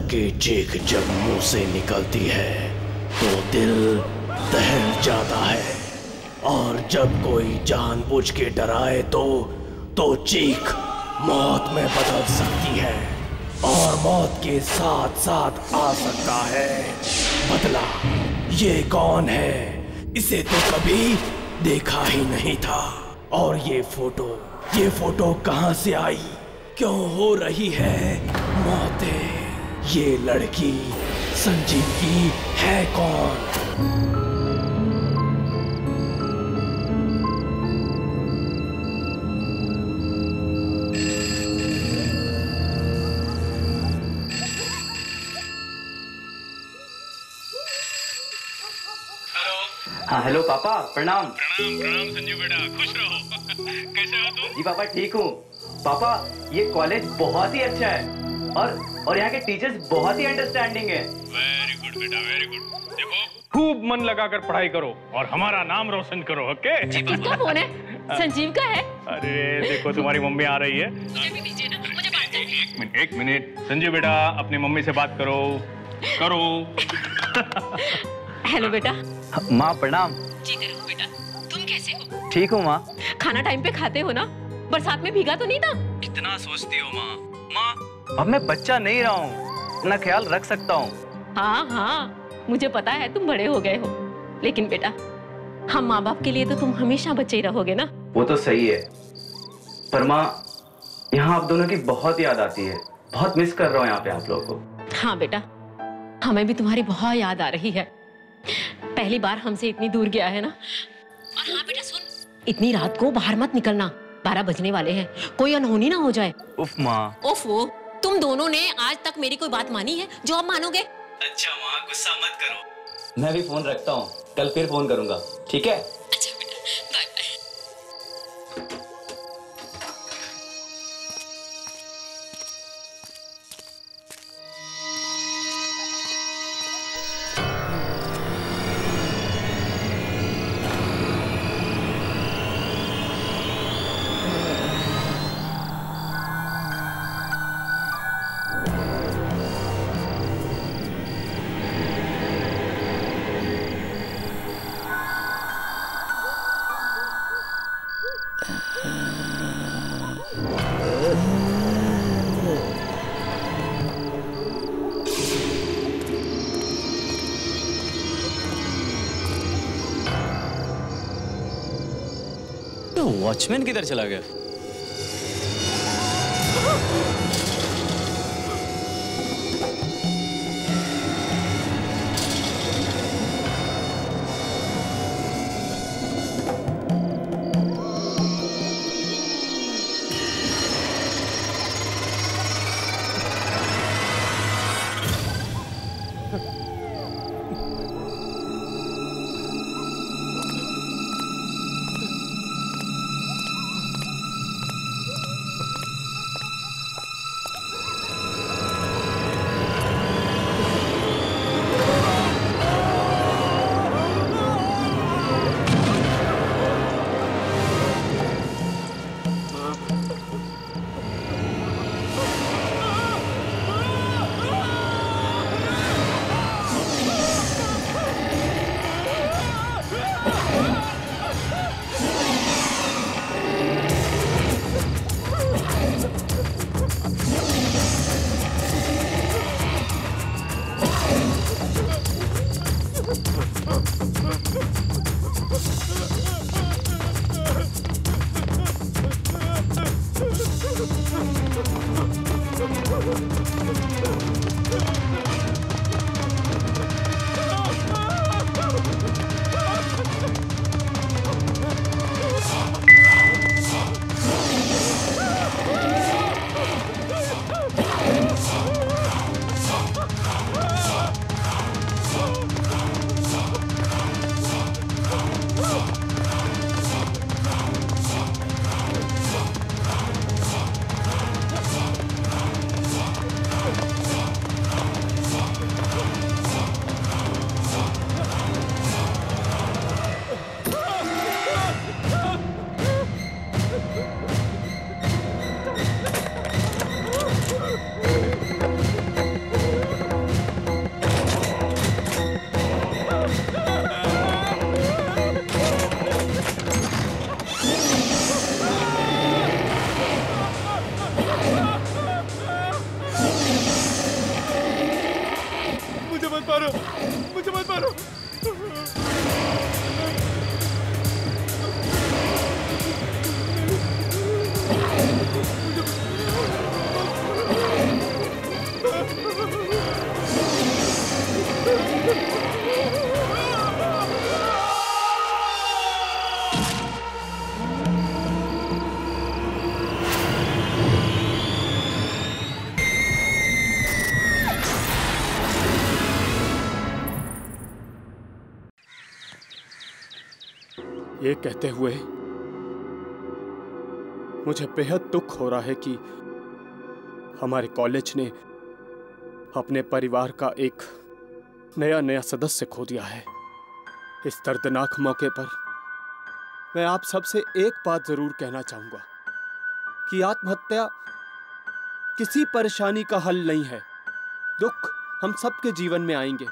की चीख जब मुंह से निकलती है तो दिल दहल जाता है, और जब कोई जानबूझ के डराए तो चीख मौत में बदल सकती है, और मौत के साथ साथ आ सकता है बदला। ये कौन है? इसे तो कभी देखा ही नहीं था। और ये फोटो कहाँ से आई? क्यों हो रही है मौतें? ये लड़की संजीव की है कौन? हाँ हेलो पापा, प्रणाम। प्रणाम प्रणाम संजीव बेटा, खुश रहो। कैसे हो तुम? जी पापा ठीक हूँ। पापा ये कॉलेज बहुत ही अच्छा है और यहाँ के टीचर्स बहुत ही अंडरस्टैंडिंग है। वेरी गुड बेटा, वेरी गुड। देखो खूब मन लगाकर पढ़ाई करो और हमारा नाम रोशन करो, ओके? किसका फोन है? संजीव का है। अरे देखो तुम्हारी मम्मी आ रही है। मुझे भी दीजिए ना, मुझे बात करनी है। एक मिनट संजीव बेटा, अपनी मम्मी से बात करो। हेलो बेटा। माँ प्रणाम। जीते रहो बेटा। तुम कैसे हो? ठीक हूँ माँ। खाना टाइम पे खाते हो ना? बरसात में भीगा तो नहीं था? कितना सोचती हो माँ। अब मैं बच्चा नहीं रहा हूँ, अपना ख्याल रख सकता हूँ। हाँ, मुझे पता है तुम बड़े हो गए हो, लेकिन बेटा हम माँ बाप के लिए तो तुम हमेशा बच्चे ही रहोगे ना। वो तो सही है, पर माँ यहाँ आप दोनों की बहुत याद आती है। बहुत मिस कर रहा हूँ यहाँ पे आप लोगों को। हाँ बेटा, हमें भी तुम्हारी बहुत याद आ रही है। पहली बार हमसे इतनी दूर गया है ना। और हाँ बेटा सुन, इतनी रात को बाहर मत निकलना, 12 बजने वाले हैं, कोई अनहोनी ना हो जाए। उफ माँ। ओफो, तुम दोनों ने आज तक मेरी कोई बात मानी है जो अब मानोगे? अच्छा माँ, गुस्सा मत करो। मैं भी फोन रखता हूँ, कल फिर फोन करूंगा, ठीक है? अच्छा बेटा, बाय बाय। वॉचमैन किधर चला गया? मारो, मुझे मत मारो। ये कहते हुए मुझे बेहद दुख हो रहा है कि हमारे कॉलेज ने अपने परिवार का एक नया सदस्य खो दिया है। इस दर्दनाक मौके पर मैं आप सबसे एक बात जरूर कहना चाहूंगा कि आत्महत्या किसी परेशानी का हल नहीं है। दुख हम सबके जीवन में आएंगे।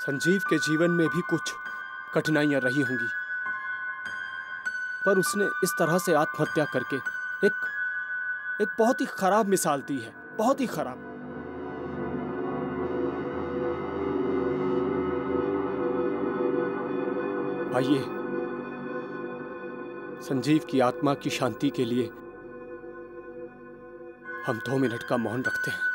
संजीव के जीवन में भी कुछ कठिनाइयां रही होंगी, पर उसने इस तरह से आत्महत्या करके एक बहुत ही खराब मिसाल दी है, बहुत ही खराब। आइए संजीव की आत्मा की शांति के लिए हम 2 मिनट का मौन रखते हैं।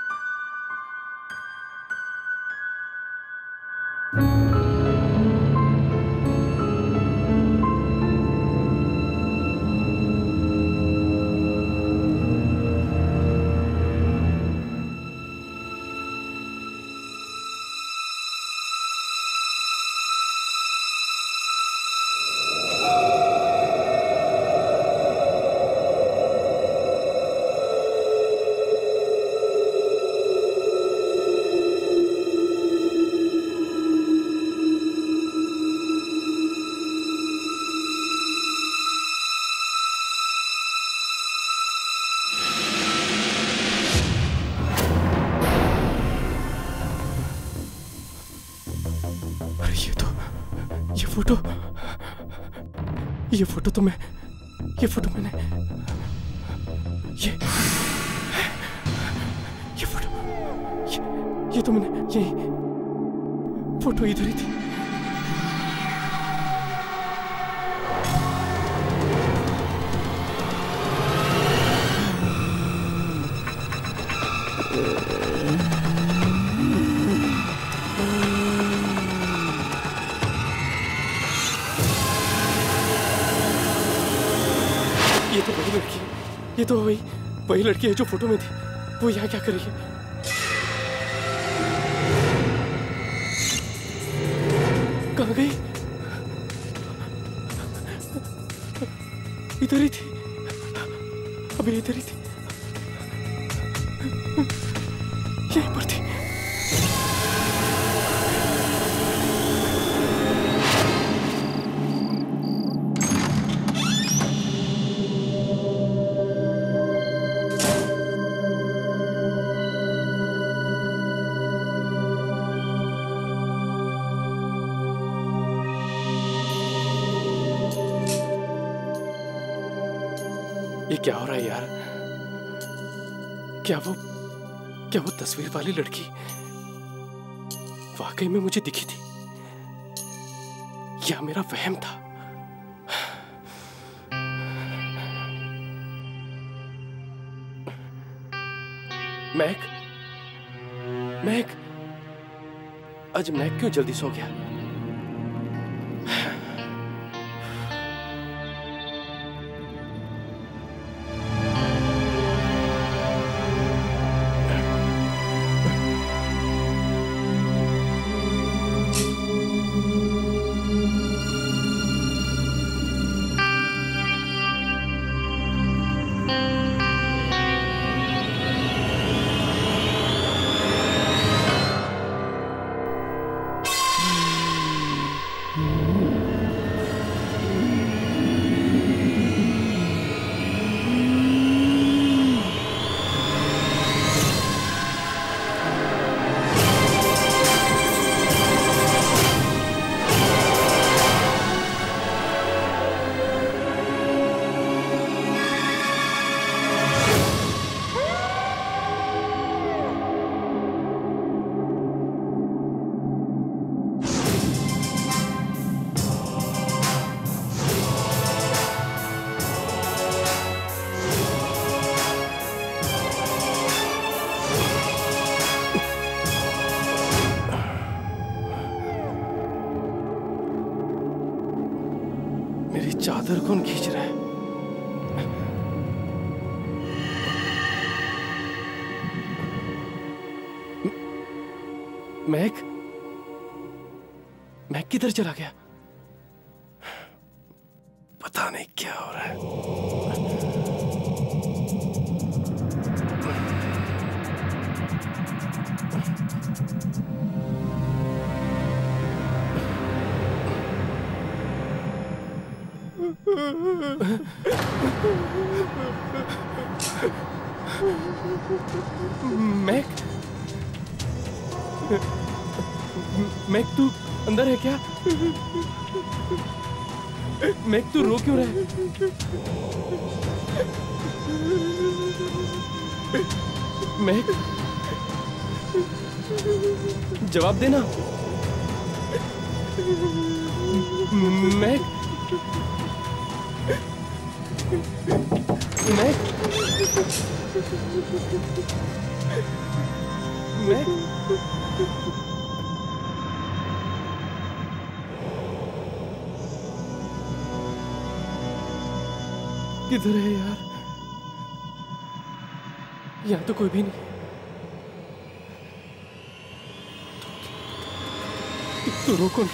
ये फोटो मैंने ये तो मैंने ये फोटो इधर ही थी। ये तो वही लड़की, ये तो वही लड़की है जो फोटो में थी। वो यहाँ क्या कर रही है? कहाँ गई? इधर ही थी, अभी इधर ही थी, यहीं पर थी। ये क्या हो रहा है यार? क्या वो तस्वीर वाली लड़की वाकई में मुझे दिखी थी या मेरा वहम था? मैक, आज मैक क्यों जल्दी सो गया? अंदर कौन खींच रहा है? मैक किधर चला गया? पता नहीं क्या हो रहा है। मैक तू अंदर है क्या? मैक तू रो क्यों रहा है? मैक जवाब देना। मैक मैक मैक किधर है यार? यहाँ तो कोई भी नहीं। तो रोको ना।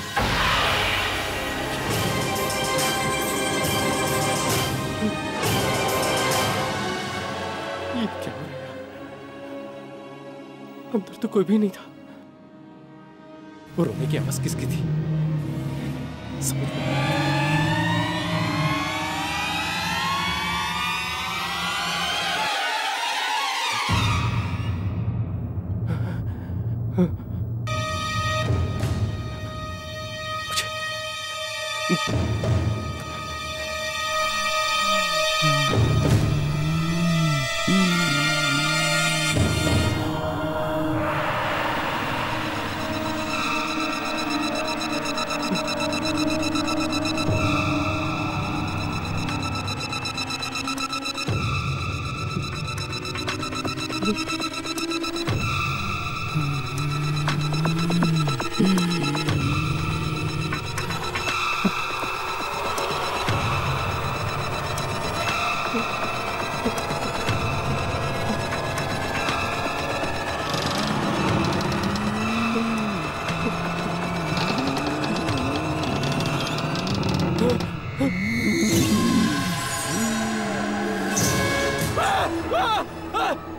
ये क्या हो रहा है? अंदर तो कोई भी नहीं था। वो रोने की आवाज किसकी थी? समझ में नहीं।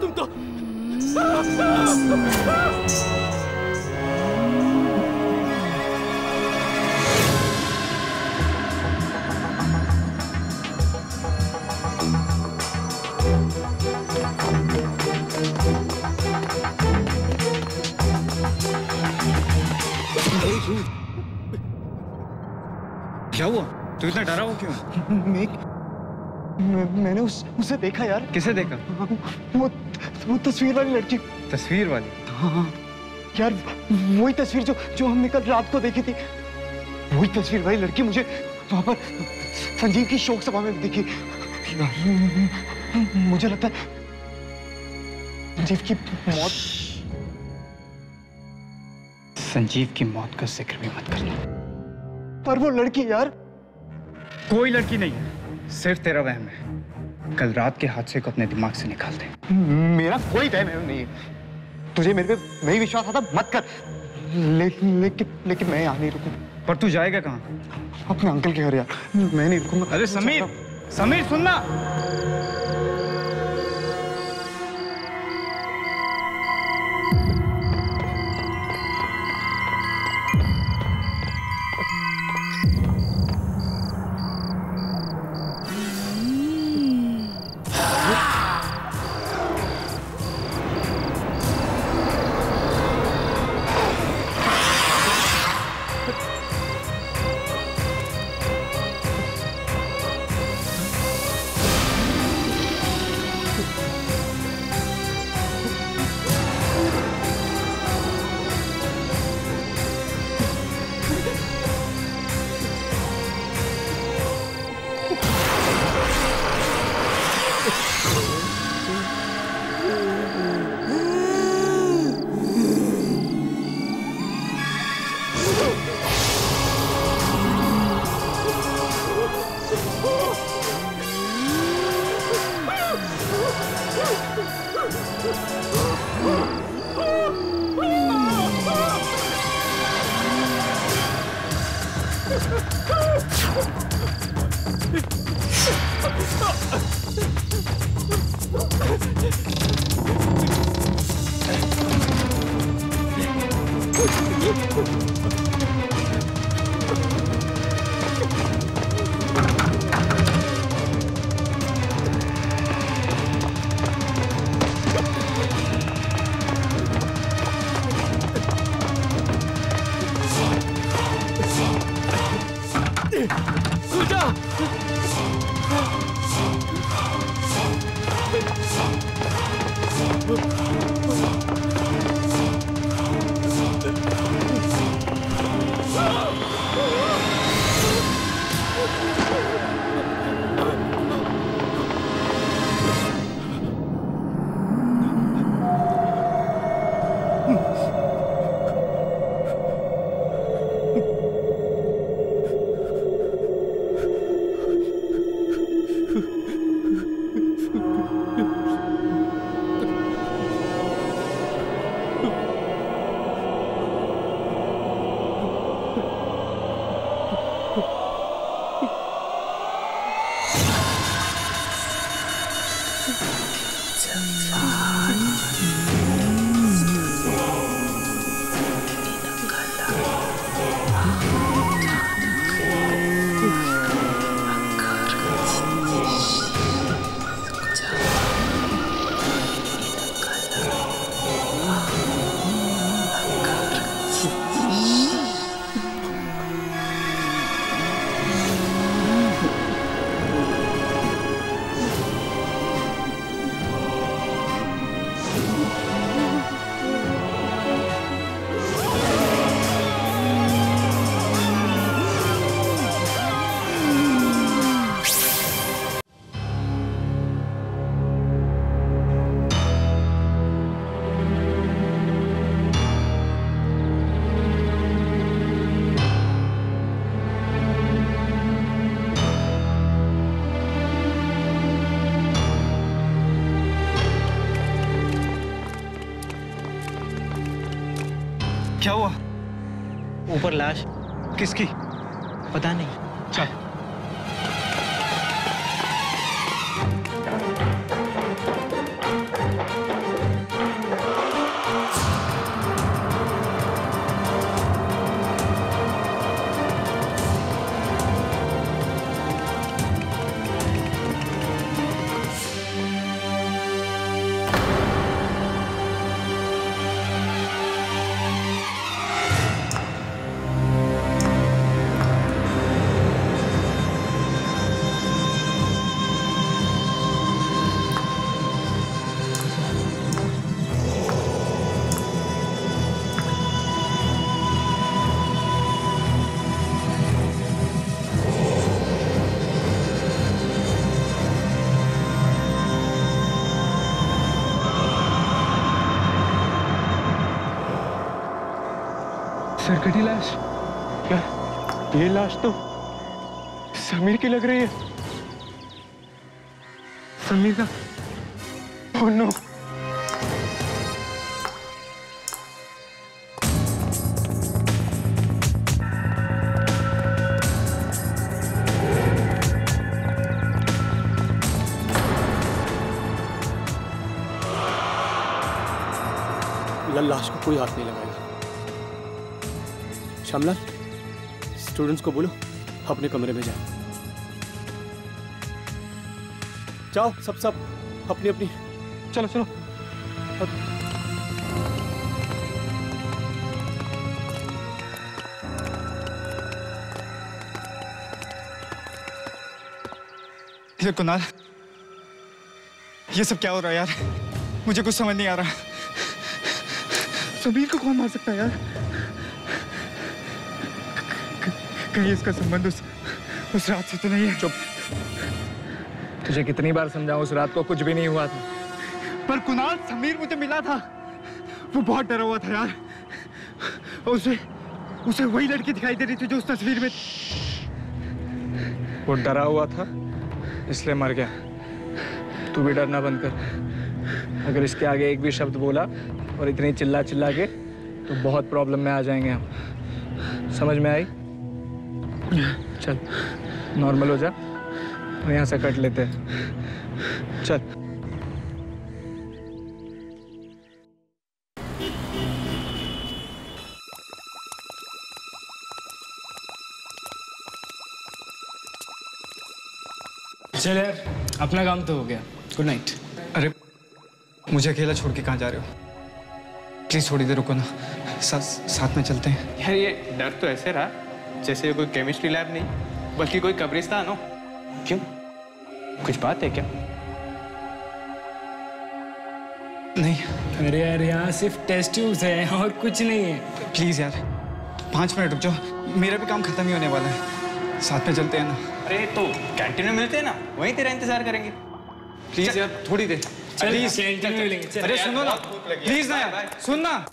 तुम तो क्या हुआ? तू इतना डरा हुआ क्यों? मैंने उसे देखा यार। किसे देखा? वो तस्वीर वाली लड़की। तस्वीर वाली? हाँ यार, वही तस्वीर जो हमने कल रात को देखी थी। वही तस्वीर वाली लड़की मुझे वहां पर संजीव की शोक सभा में दिखी। मुझे लगता है संजीव की मौत। संजीव की मौत का जिक्र भी मत करना। पर वो लड़की यार। कोई लड़की नहीं है, सिर्फ तेरा वहम है। कल रात के हादसे को अपने दिमाग से निकाल दे। मेरा कोई वहम नहीं है। तुझे मेरे पे नहीं विश्वास आता मत कर। लेकिन मैं यहाँ नहीं रुकूं। पर तू जाएगा कहाँ? अपने अंकल के घर यार। मैं नहीं रुकूंगा। अरे समीर, समीर सुनना। क्या हुआ? ऊपर लाश। किसकी? पता नहीं। चल। सरकटी लाश। क्या ये लाश तो समीर की लग रही है। समीर का। Oh no. लाश को कोई हाथ नहीं लगाएगा। श्यामलाल, स्टूडेंट्स को बोलो अपने कमरे में जाए। जाओ सब अपनी अपनी। चलो चलो। ये कुणाल, ये सब क्या हो रहा है यार? मुझे कुछ समझ नहीं आ रहा। समीर को कौन मार सकता है यार? कहीं इसका संबंध उस रात से तो नहीं है? चुप। तुझे कितनी बार समझाऊं, उस रात को कुछ भी नहीं हुआ था। पर कुणाल, समीर मुझे मिला था। वो बहुत डरा हुआ था यार। उसे वही लड़की दिखाई दे रही थी जो उस तस्वीर में। वो डरा हुआ था इसलिए मर गया। तू भी डरना बंद कर। अगर इसके आगे एक भी शब्द बोला और इतनी चिल्ला के तो बहुत प्रॉब्लम में आ जाएंगे हम। समझ में आई? चल नॉर्मल हो जा और यहाँ से कट लेते हैं। चल। चल यार, अपना काम तो हो गया। Good night. अरे मुझे अकेला छोड़ के कहाँ जा रहे हो? प्लीज थोड़ी देर रुको ना, साथ में चलते हैं। यार ये डर तो ऐसे रहा जैसे कोई केमिस्ट्री लैब नहीं बल्कि कोई कब्रिस्तान हो। क्यों, कुछ बात है क्या? नहीं। अरे यार यहाँ सिर्फ टेस्ट ट्यूब्स है और कुछ नहीं है। प्लीज यार 5 मिनट रुक जाओ, मेरा भी काम खत्म ही होने वाला है। साथ में चलते हैं ना। अरे तो कैंटीन में मिलते हैं ना, वहीं तेरा इंतजार करेंगे। प्लीज यार थोड़ी देर। प्लीज कैंटीन में मिलेंगे। चल। अरे सुनो ना प्लीज ना यार, सुन ना।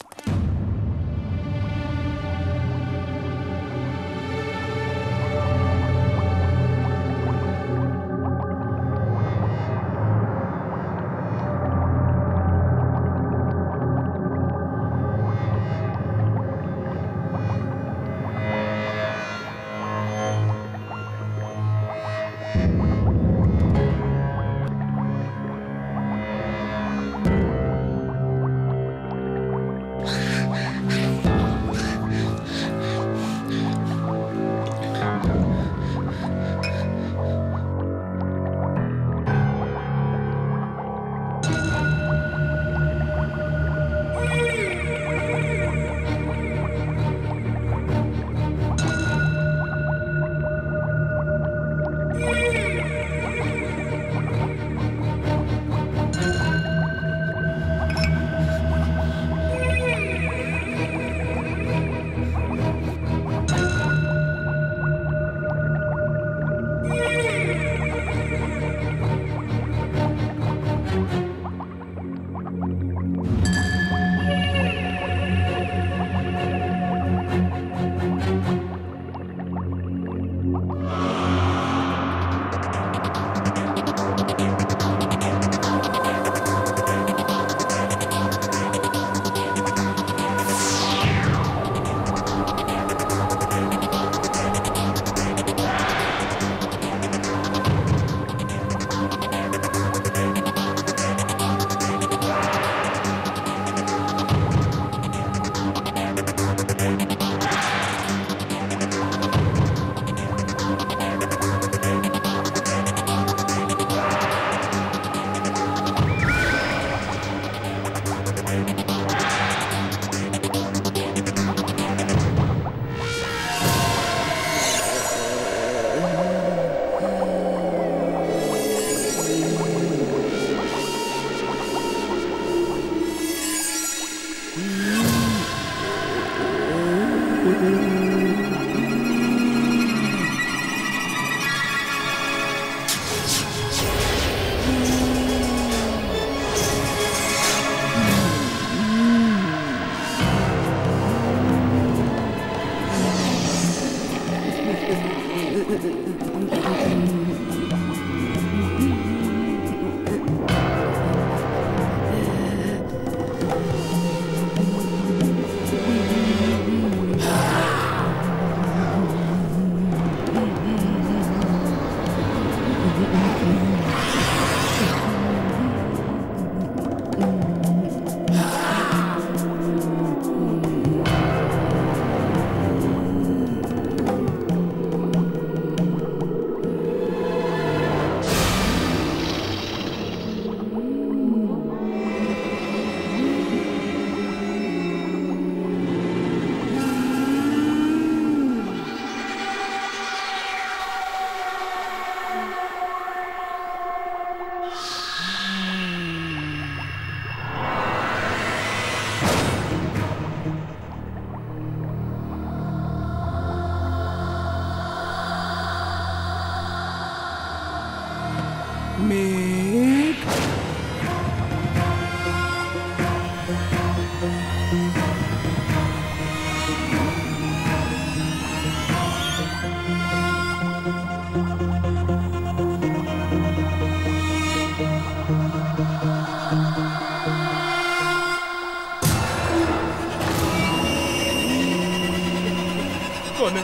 कौन है?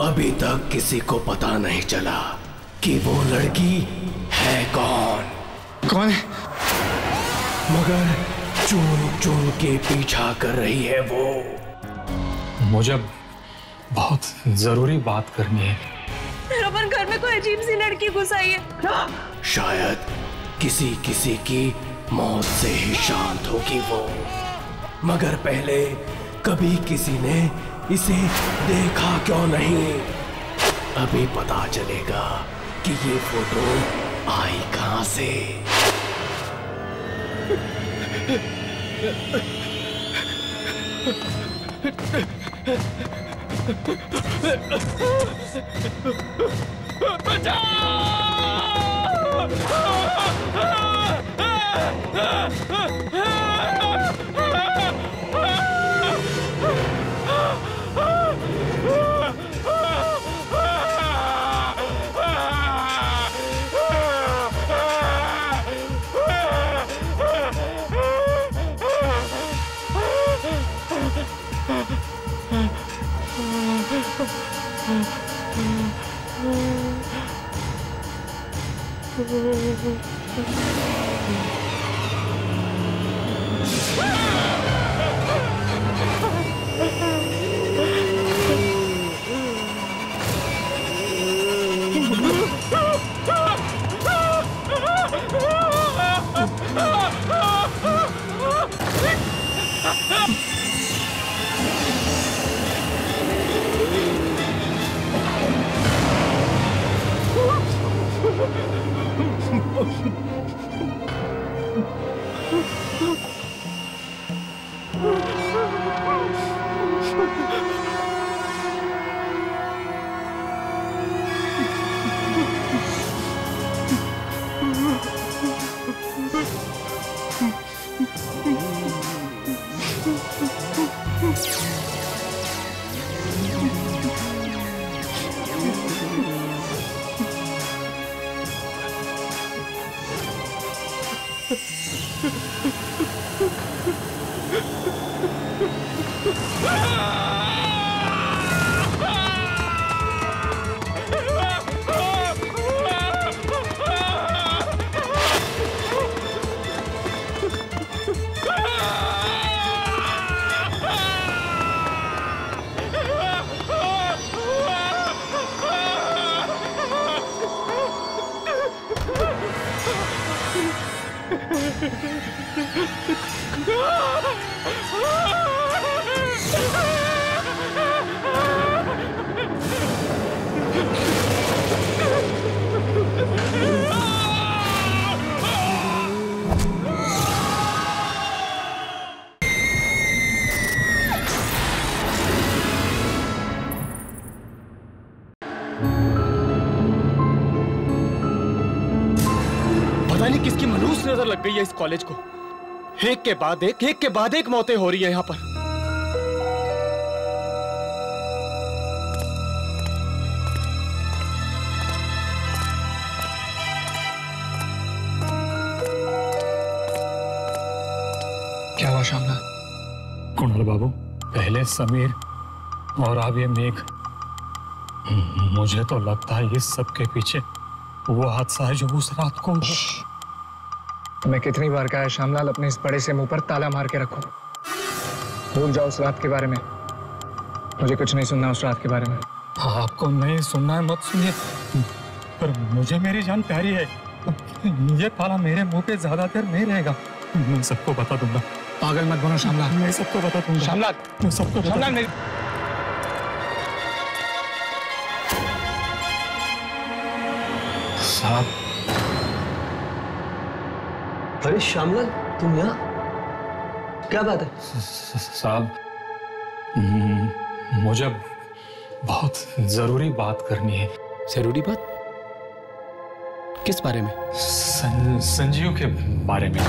अभी तक किसी को पता नहीं चला कि वो लड़की है कौन। कौन है? मगर चुन चुन के पीछा कर रही है वो। मुझे बहुत जरूरी बात करनी है। रोमन, घर में कोई अजीब सी लड़की घुस आई है। शायद किसी किसी की मौत से ही शांत होगी वो, मगर पहले कभी किसी ने इसे देखा क्यों नहीं? अभी पता चलेगा कि ये फोटो आई कहां से। पता नहीं किसकी मनहूस नजर लग गई है इस कॉलेज को। एक के बाद एक मौतें हो रही है यहाँ पर। क्या हुआ शामला? कुणाल बाबू, पहले समीर और अब ये मेघ। मुझे तो लगता है इस सब के पीछे वो हादसा है जो उस रात को। मैं कितनी बार कहा है श्यामलाल, अपने इस बड़े से मुंह पर ताला मार के रखो। भूल जाओ उस रात के बारे में। मुझे कुछ नहीं सुनना उस रात के बारे में। आपको नहीं सुनना है मत सुनिए, पर मुझे मेरी जान प्यारी है। ये ताला मेरे मुंह पे ज्यादा देर नहीं रहेगा। मैं सबको बता दूंगा। पागल मत बनो श्यामलाल। मैं सबको बता दूंगा। श्यामलाल, मैं सबको श्यामलाल मेरी साहब। अरे श्यामलाल, तुम यहाँ? क्या बात है? साहब, मुझे बहुत जरूरी बात करनी है। जरूरी बात? किस बारे में? संजीव के बारे में।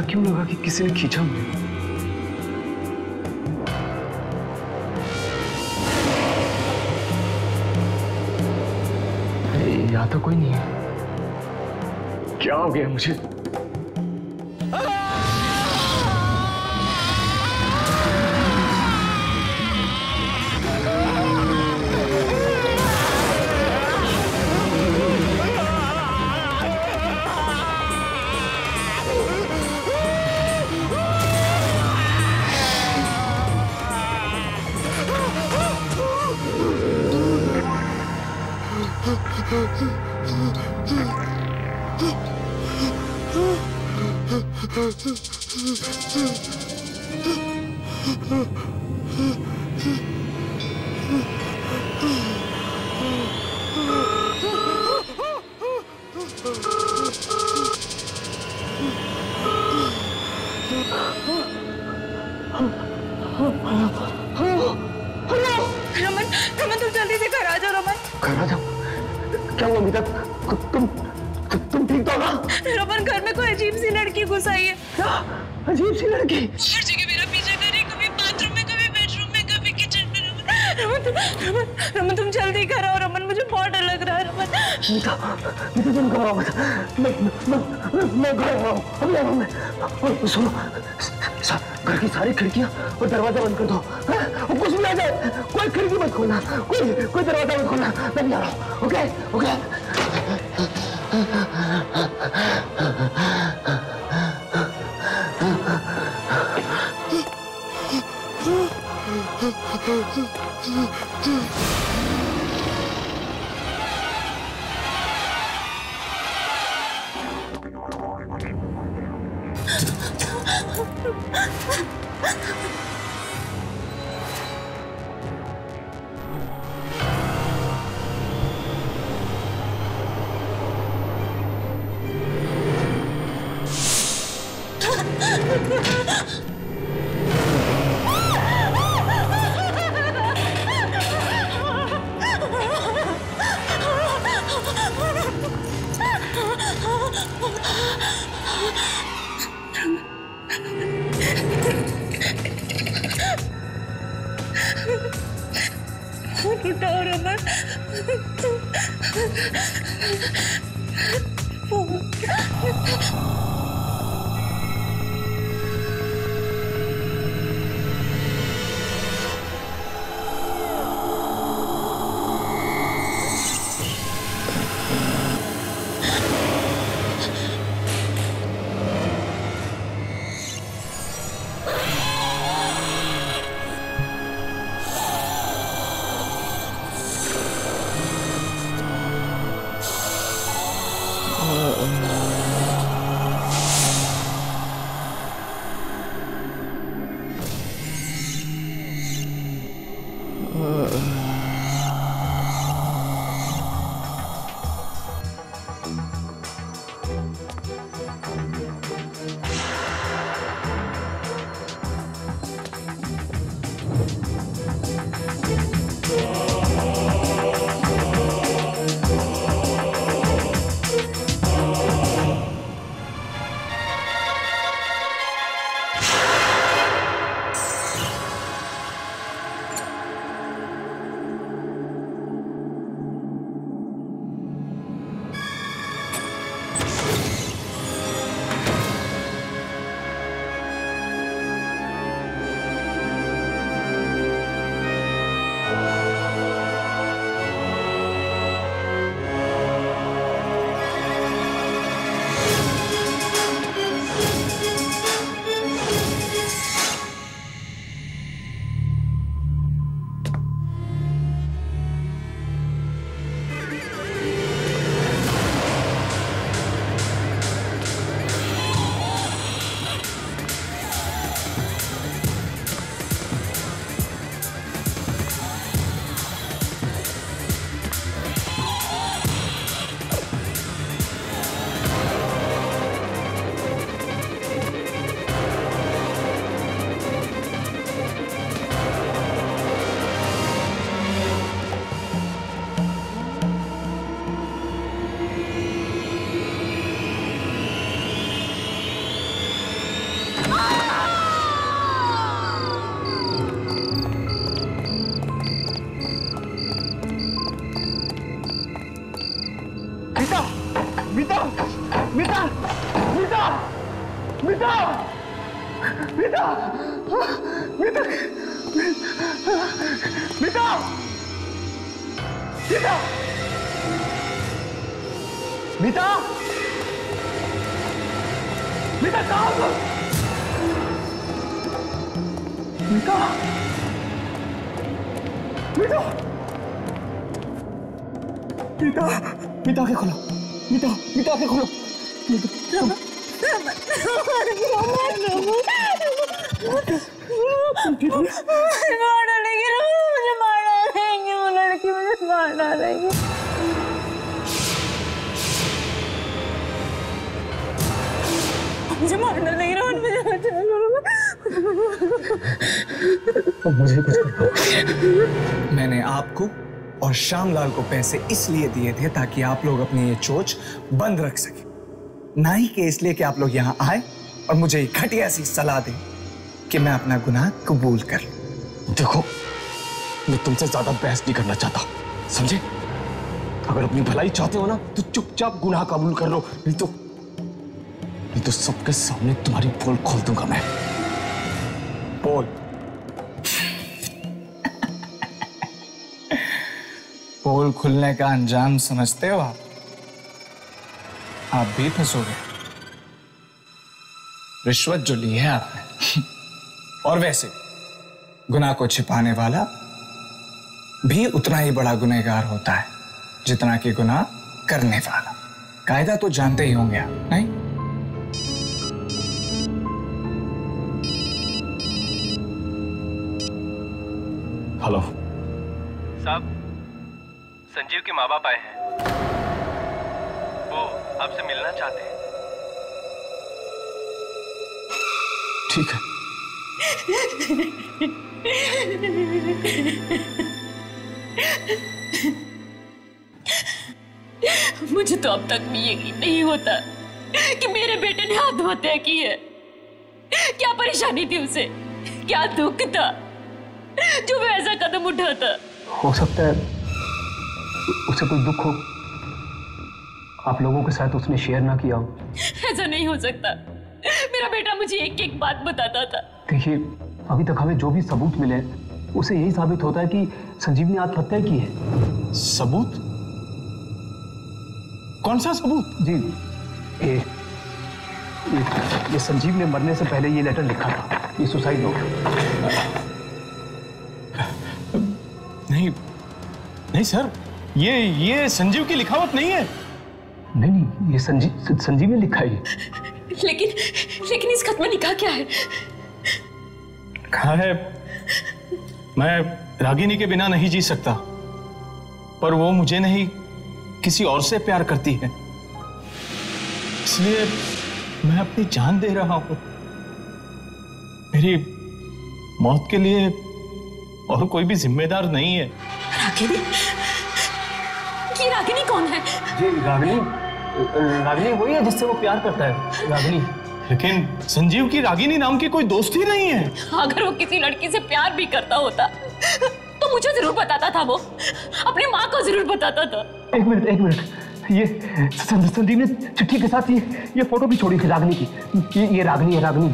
ऐसा क्यों लगा कि किसी ने खींचा मुझे? यहाँ तो कोई नहीं है। क्या हो गया मुझे? रमन, रमन तुम जल्दी से घर आ जाओ रमन। घर आ जाओ? क्या हुआ अमिता? तुम ठीक तो ना? रमन घर में कोई अजीब सी लड़की घुस आई है। क्या अजीब सी लड़की? हर जगह मेरा पीछा कर रही, कभी बाथरूम में, कभी बेडरूम में, कभी किचन में। रमन तुम जल्दी घर आओ रमन, मुझे बहुत डर लग रहा है रमन। मीता तुम घबराओ मत। मैं घर आ रहा हूँ, अभी आ रहा हूँ मैं। सुनो, घर की सारी खिड़कियां और दरवाजा बंद कर दो। और कुछ भी आ जाए कोई खिड़की मत खोलना, कोई दरवाजा मत खोलना। मैं भी आ रहा हूँ। Okay okay. उठाओ रमन। मीता, मीता, मीता, मीता, मीता, मीता, मीता कहाँ हो? मीता, मीता, मीता, मीता आंखें खोलो, मीता, मीता आंखें खोलो, मीता, मार डालेंगे, मुझे मार डालेंगे, वो लड़की मुझे मार डालेंगे। मुझे मार डालेंगे, मुझे कुछ कर। मैंने आपको और श्यामलाल को पैसे इसलिए दिए थे ताकि आप लोग अपनी ये चोच बंद रख सके, ना ही कि इसलिए कि आप लोग यहाँ आए और मुझे एक घटिया सी सलाह दें कि मैं अपना गुनाह कबूल कर लूं। देखो, मैं तुमसे ज्यादा बहस नहीं करना चाहता, समझे? अगर अपनी भलाई चाहते हो ना तो चुपचाप गुनाह कबूल कर लो, नहीं तो सबके सामने तुम्हारी पोल खोल दूंगा मैं। पोल पोल खुलने का अंजाम समझते हो आप भी फंसोगे। रिश्वत जो ली है आपने, और वैसे गुनाह को छिपाने वाला भी उतना ही बड़ा गुनहगार होता है जितना कि गुनाह करने वाला। कायदा तो जानते ही होंगे आप, नहीं? हेलो साहब, संजीव के माँ बाप आए हैं, वो आपसे मिलना चाहते हैं। ठीक है। मुझे तो अब तक भी यकीन नहीं होता कि मेरे बेटे ने आत्महत्या की है। क्या परेशानी थी उसे, क्या दुख था जो वह ऐसा कदम उठाता? हो सकता है उसे कोई दुख हो, आप लोगों के साथ उसने शेयर ना किया हो। ऐसा नहीं हो सकता। मेरा बेटा मुझे एक एक बात बताता था। देखिए, अभी तक हमें जो भी सबूत मिले उसे यही साबित होता है कि संजीव ने आत्महत्या की है। सबूत? कौन सा सबूत? जी, ये संजीव ने मरने से पहले ये लेटर लिखा था, ये सुसाइड नोट। नहीं सर, ये संजीव की लिखावट नहीं है। नहीं, ये संजीव ने लिखा है। लेकिन इस खत में लिखा क्या है? कहा है, मैं रागिनी के बिना नहीं जी सकता, पर वो मुझे नहीं किसी और से प्यार करती है, इसलिए मैं अपनी जान दे रहा हूं। मेरी मौत के लिए और कोई भी जिम्मेदार नहीं है। रागिनी? ये रागिनी कौन है? जी, रागिनी वही है जिससे वो प्यार करता है, रागिनी। लेकिन संजीव की रागिनी नाम की कोई दोस्त ही नहीं है। अगर वो किसी लड़की से प्यार भी करता होता तो मुझे जरूर बताता था, वो अपनी माँ को जरूर बताता था। एक मिनट, ये संजीव ने चिट्ठी के साथ ये फोटो भी छोड़ी थी रागिनी की। ये रागिनी है, रागिनी।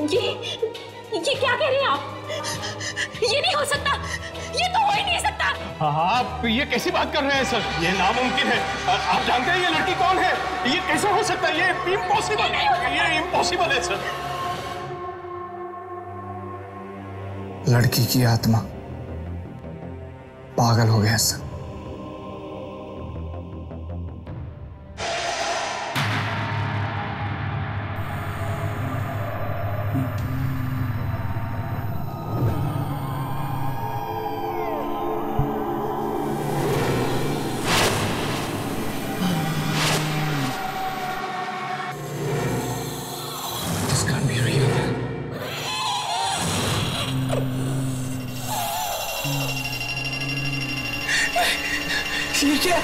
ये क्या कह रहे हैं आप? ये नहीं हो सकता, ये तो हो ही नहीं सकता। आप ये कैसी बात कर रहे हैं सर? ये नामुमकिन है। आप जानते हैं ये लड़की कौन है? ये कैसे हो सकता है? ये इम्पॉसिबल है, ये इम्पॉसिबल है सर। लड़की की आत्मा पागल हो गया सर। ठीक है।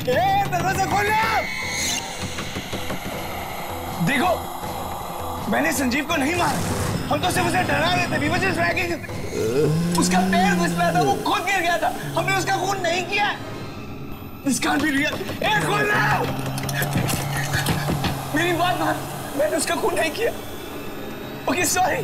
दरवाजा खोल ले। देखो, मैंने संजीव को नहीं मारा, हम तो सिर्फ उसे डरा रहे थे। We were just dragging him. उसका पैर फिसला था, वो खुद गिर गया था, हमने उसका खून नहीं किया। This can't be real. खोल ना! मेरी बात मान, मैंने उसका खून नहीं किया। Okay, sorry.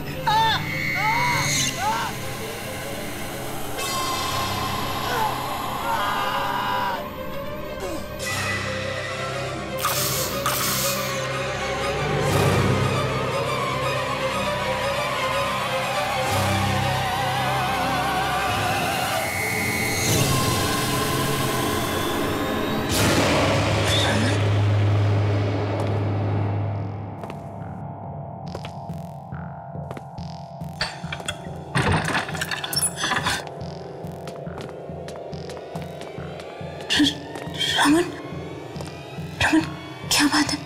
रमन, रमन, क्या बात है?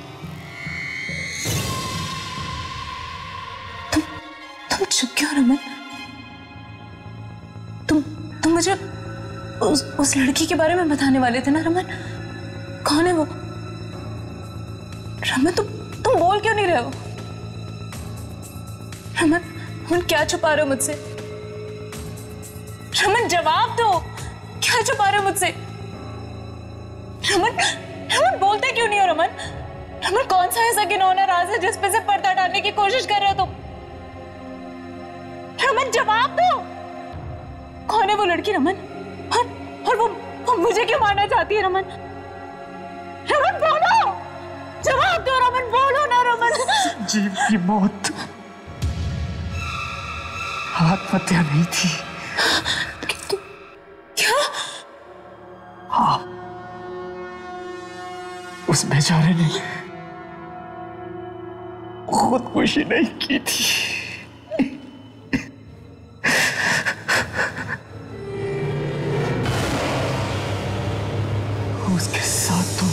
तुम चुप क्यों रमन? तुम मुझे उस लड़की के बारे में बताने वाले थे ना रमन? कौन है वो? रमन, तुम बोल क्यों नहीं रहे हो? रमन, क्या छुपा रहे हो मुझसे? रमन, जवाब दो, क्या छुपा रहे हो मुझसे? रमन, रमन, बोलते क्यों नहीं हो रमन? रमन, कौन सा ऐसा घिनौना राज है जिस पे से पर्दा डालने की कोशिश कर रहे हो तुम? रमन, जवाब दो, कौन है वो लड़की रमन? और वो मुझे क्यों मारना चाहती है रमन? रमन, बोलो, जवाब दो रमन, बोलो ना रमन। संजीव की मौत आत्महत्या नहीं थी। क्या? हाँ, उस बेचारे ने खुदकुशी नहीं की थी। उसके साथ तो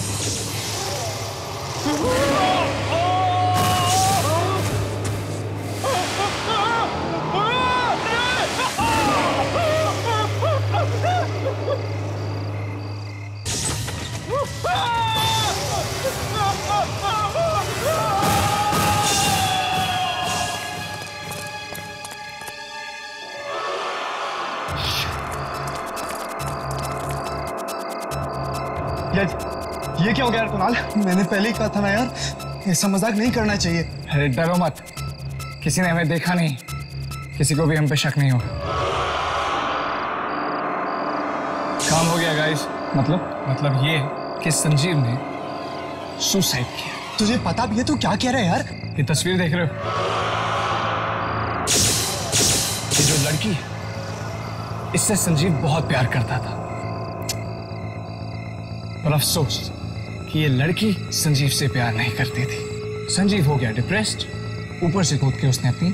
ये क्या हो गया यार कुणाल? मैंने पहले ही कहा था ना यार, ऐसा मजाक नहीं करना चाहिए। अरे डरो मत, किसी ने हमें देखा नहीं, किसी को भी हम पे शक नहीं होगा। काम हो गया गाइस। मतलब ये कि संजीव ने सुसाइड किया। तुझे पता भी है तो क्या कह रहा है यार? ये तस्वीर देख रहे हो? ये जो लड़की है, इससे संजीव बहुत प्यार करता था, पर अफसोस कि ये लड़की संजीव से प्यार नहीं करती थी। संजीव हो गया डिप्रेस्ड, ऊपर से कूद के उसने अपनी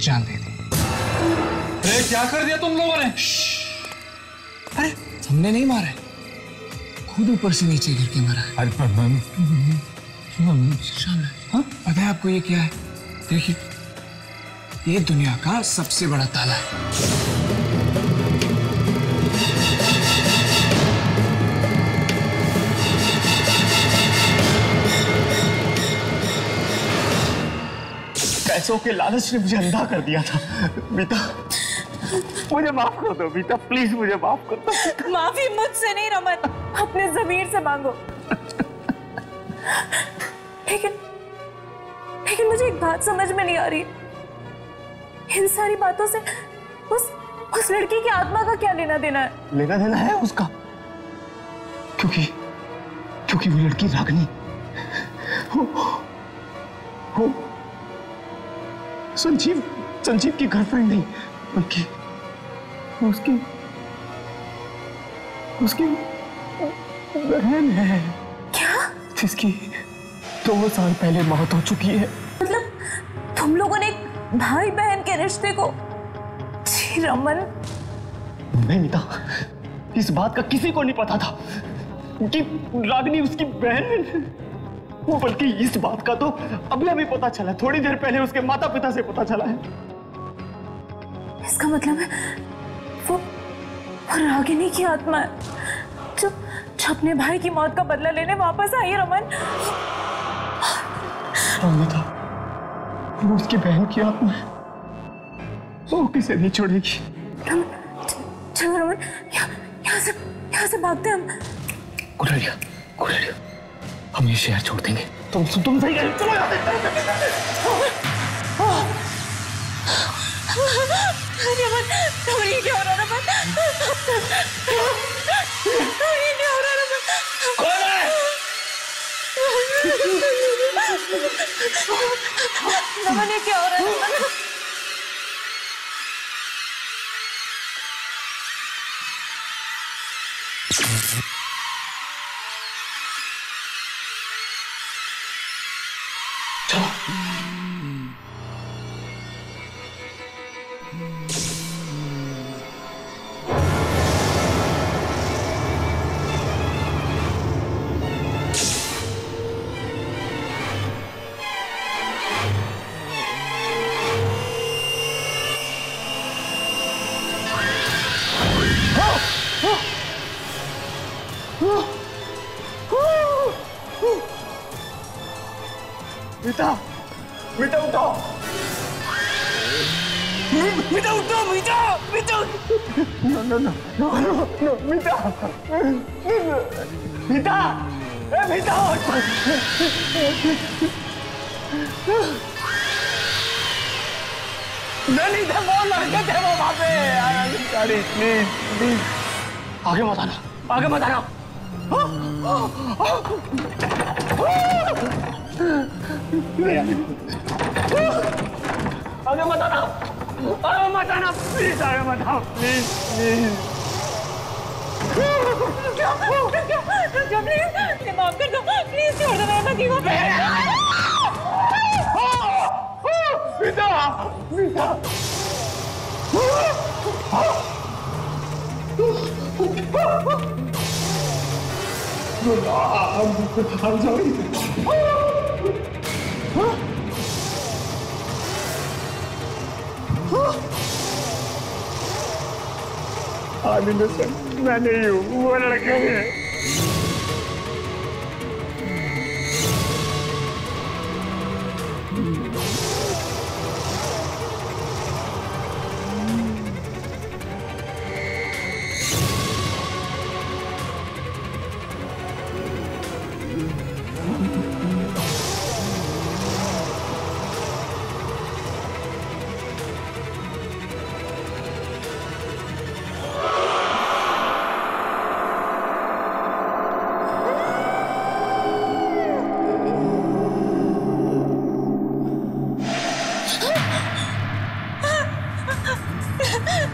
जान दे दी। अरे क्या कर दिया तुम लोगों ने? अरे हमने नहीं मारा है, खुद ऊपर से नीचे गिर के मारा है। अरे हाँ, पता है आपको ये क्या है? देखिए, ये दुनिया का सबसे बड़ा ताला है। पैसों के लालच ने मुझे अंधा कर दिया था। बीता, मुझे माफ कर दो बीता, प्लीज मुझे माफ कर दो। माफी मुझसे नहीं रमन, अपने ज़मीर से मांगो। लेकिन मुझे एक बात समझ में नहीं आ रही, इन सारी बातों से उस लड़की की आत्मा का क्या लेना देना है? लेना देना है उसका, क्योंकि वो लड़की रागनी वो संजीव की गर्लफ्रेंड नहीं, बल्कि उसकी बहन है। क्या? जिसकी 2 साल पहले मौत हो चुकी है। मतलब तुम लोगों ने एक भाई बहन के रिश्ते को? जी रमन, नहीं मीता, इस बात का किसी को नहीं पता था कि रागिनी उसकी बहन है। वो बल्कि इस बात का तो अभी पता चला, थोड़ी देर पहले उसके माता पिता से पता चला है। इसका मतलब है वो रागिनी की आत्मा है अपने भाई की मौत का बदला लेने वापस आई रमन। अमृता, वो उसकी बहन की आत्मा है, वो किसे नहीं छोड़ेगी। चलो रमन, यहाँ से भागते हम। गुड़रिया, हम ये शहर छोड़ देंगे। तुम सही कह रहे हो, चलो यहाँ रमन, ये क्या हो रहा है रमन? ये क्या हो रहा है रमन? कौन है? रमन, ये क्या हो रहा है रमन? मीठा उठो, मीठा उठो, मीठा नो मीठा, नहीं थे वो लड़के थे वो वहां पे। अरे प्लीज आगे मत आना, आगे मत आना। आगे मत आना, प्लीज आगे मत आओ, प्लीज। प्लीज माफ कर दो, प्लीज छोड़ दो मेरे पति को। मैं नहीं हूँ, वो लड़के हैं।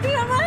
रमन